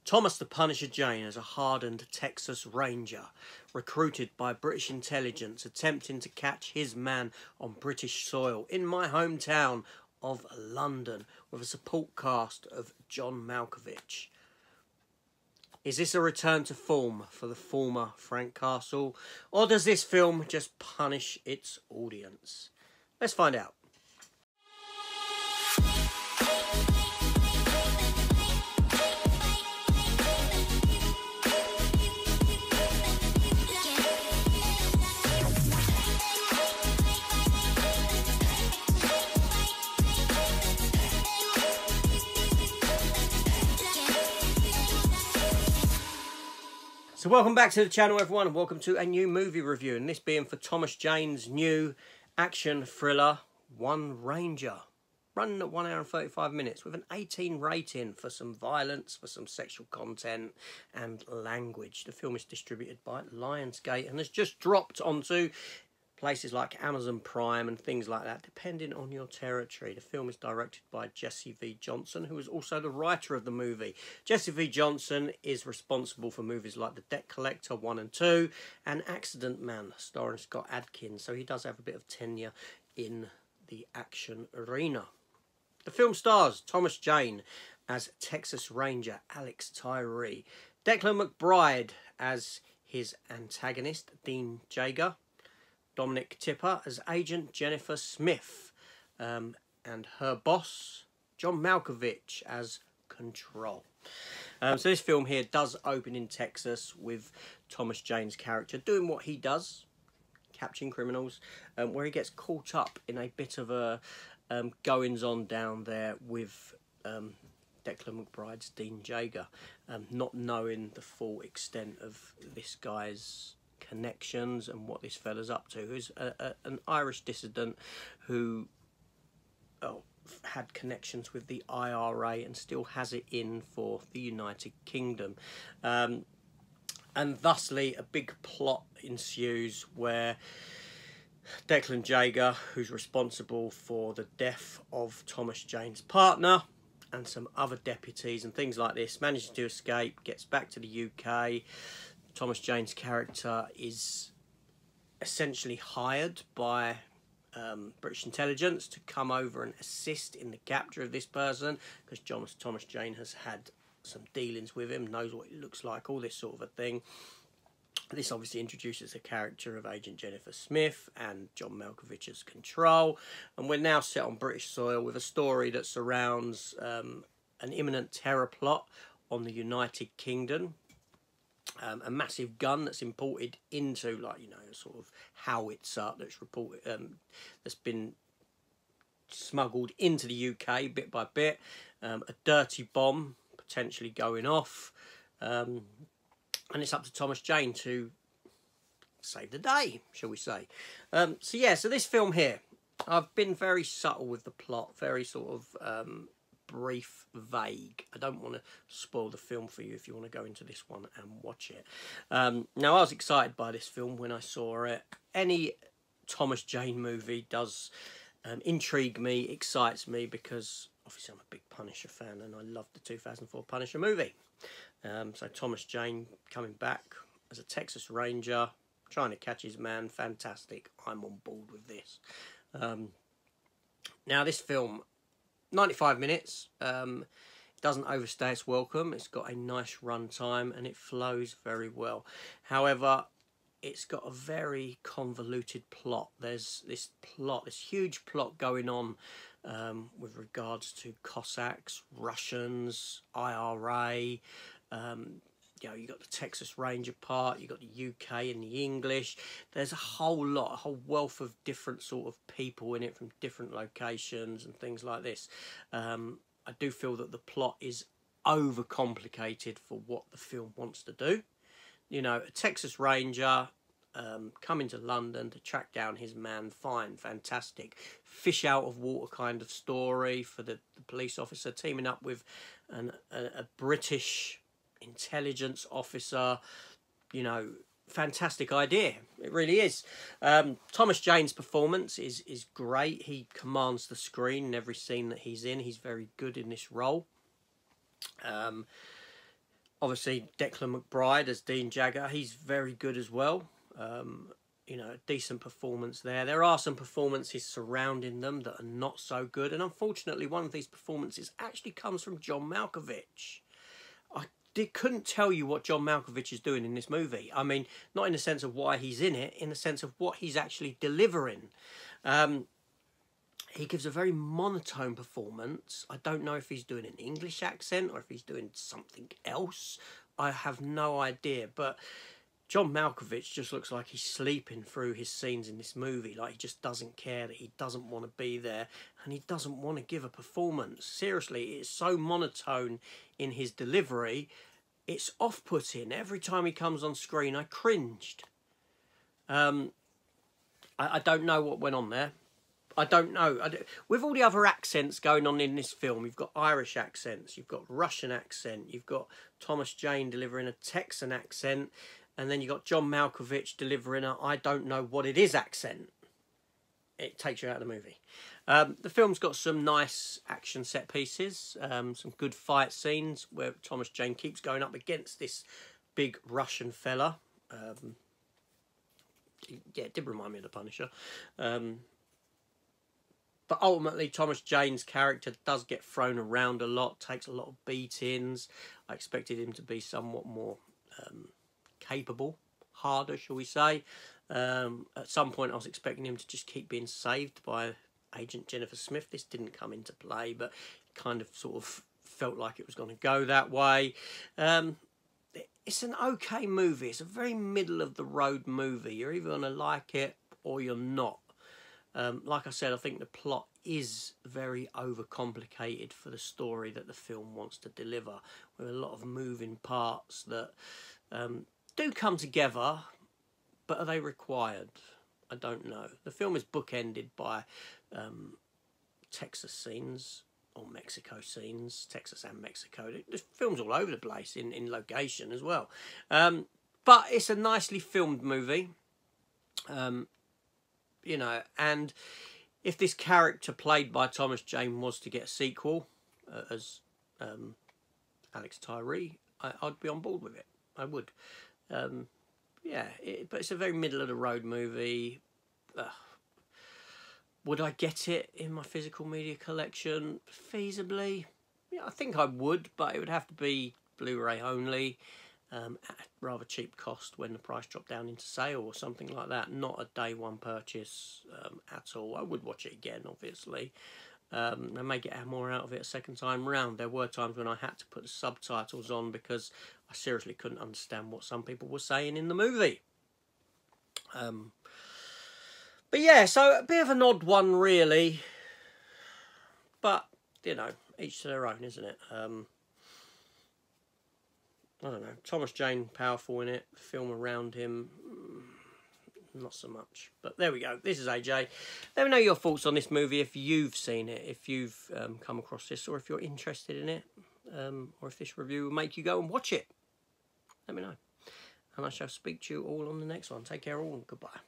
Thomas the Punisher Jane is a hardened Texas Ranger, recruited by British intelligence attempting to catch his man on British soil in my hometown of London, with a support cast of John Malkovich. Is this a return to form for the former Frank Castle, or does this film just punish its audience? Let's find out. So welcome back to the channel, everyone, and welcome to a new movie review, and this being for Thomas Jane's new action thriller One Ranger, running at 1 hour and 35 minutes with an 18 rating for some violence, for some sexual content and language. The film is distributed by Lionsgate and has just dropped onto places like Amazon Prime and things like that, depending on your territory. The film is directed by Jesse V. Johnson, who is also the writer of the movie. Jesse V. Johnson is responsible for movies like The Debt Collector 1 and 2 and Accident Man, starring Scott Adkins, so he does have a bit of tenure in the action arena. The film stars Thomas Jane as Texas Ranger Alex Tyree, Declan McBride as his antagonist Dean Jager, Dominic Tipper as Agent Jennifer Smith, and her boss, John Malkovich, as Control. So this film here does open in Texas with Thomas Jane's character doing what he does, capturing criminals, where he gets caught up in a bit of a goings-on down there with Declan McBride's Dean Jager, not knowing the full extent of this guy's connections and what this fella's up to. Who's an Irish dissident who had connections with the IRA and still has it in for the United Kingdom, and thusly a big plot ensues where Declan Jager, who's responsible for the death of Thomas Jane's partner and some other deputies and things like this, manages to escape, gets back to the UK. Thomas Jane's character is essentially hired by British intelligence to come over and assist in the capture of this person, because Thomas Jane has had some dealings with him, knows what it looks like, all this sort of a thing. This obviously introduces the character of Agent Jennifer Smith and John Malkovich as Control, and we're now set on British soil with a story that surrounds an imminent terror plot on the United Kingdom. A massive gun that's imported into, like, you know, sort of howitzer that's reported, that's been smuggled into the UK bit by bit. A dirty bomb potentially going off, and it's up to Thomas Jane to save the day, shall we say. So this film here, I've been very subtle with the plot, very sort of brief, vague. I don't want to spoil the film for you if you want to go into this one and watch it. Now, I was excited by this film when I saw it. Any Thomas Jane movie does intrigue me, excites me, because obviously I'm a big Punisher fan and I love the 2004 Punisher movie. So Thomas Jane coming back as a Texas Ranger, trying to catch his man, fantastic. I'm on board with this. Now, this film, 95 minutes, doesn't overstay its welcome. It's got a nice run time and it flows very well. However, it's got a very convoluted plot. There's this huge plot going on with regards to Cossacks, Russians, IRA. You know, you got the Texas Ranger part, you got the UK and the English. There's a whole wealth of different sort of people in it from different locations and things like this. I do feel that the plot is overcomplicated for what the film wants to do. You know, a Texas Ranger coming to London to track down his man, fine, fantastic. Fish out of water kind of story for the police officer teaming up with a British intelligence officer. You know, fantastic idea. It really is. Thomas Jane's performance is great. He commands the screen in every scene that he's in. He's very good in this role. Obviously, Declan McBride as Dean Jagger, he's very good as well. You know, a decent performance there. There are some performances surrounding them that are not so good. And unfortunately, one of these performances actually comes from John Malkovich. Couldn't tell you what John Malkovich is doing in this movie. I mean, not in the sense of why he's in it, in the sense of what he's actually delivering. He gives a very monotone performance. I don't know if he's doing an English accent or if he's doing something else. I have no idea. But John Malkovich just looks like he's sleeping through his scenes in this movie. Like, he just doesn't care, that he doesn't want to be there, and he doesn't want to give a performance. Seriously, it's so monotone in his delivery. It's off-putting. Every time he comes on screen, I cringed. I don't know what went on there. I don't know. With all the other accents going on in this film, you've got Irish accents, you've got Russian accent, you've got Thomas Jane delivering a Texan accent, and then you've got John Malkovich delivering a I don't know what it is accent. It takes you out of the movie. The film's got some nice action set pieces, some good fight scenes where Thomas Jane keeps going up against this big Russian fella. Yeah, it did remind me of The Punisher. But ultimately, Thomas Jane's character does get thrown around a lot, takes a lot of beatings. I expected him to be somewhat more capable, harder, shall we say. At some point, I was expecting him to just keep being saved by Agent Jennifer Smith. This didn't come into play, but it kind of sort of felt like it was going to go that way. It's an okay movie. It's a very middle-of-the-road movie. You're either going to like it or you're not. Like I said, I think the plot is very overcomplicated for the story that the film wants to deliver, with a lot of moving parts that do come together, but are they required? I don't know. The film is bookended by Texas scenes, or Mexico scenes, Texas and Mexico. The film's all over the place in location as well. But it's a nicely filmed movie. You know, and if this character played by Thomas Jane was to get a sequel as Alex Tyree, I'd be on board with it. I would. Yeah, but it's a very middle-of-the-road movie. Would I get it in my physical media collection? Feasibly? Yeah, I think I would, but it would have to be Blu-ray only. At a rather cheap cost when the price dropped down into sale or something like that. Not a day one purchase at all. I would watch it again, obviously. I may get more out of it a second time round. There were times when I had to put the subtitles on because I seriously couldn't understand what some people were saying in the movie. But yeah, so a bit of an odd one, really. But, you know, each to their own, isn't it? I don't know. Thomas Jane, powerful in it. The film around him, not so much. But there we go. This is AJ. Let me know your thoughts on this movie if you've seen it, if you've come across this, or if you're interested in it, or if this review will make you go and watch it. Let me know. And I shall speak to you all on the next one. Take care all and goodbye.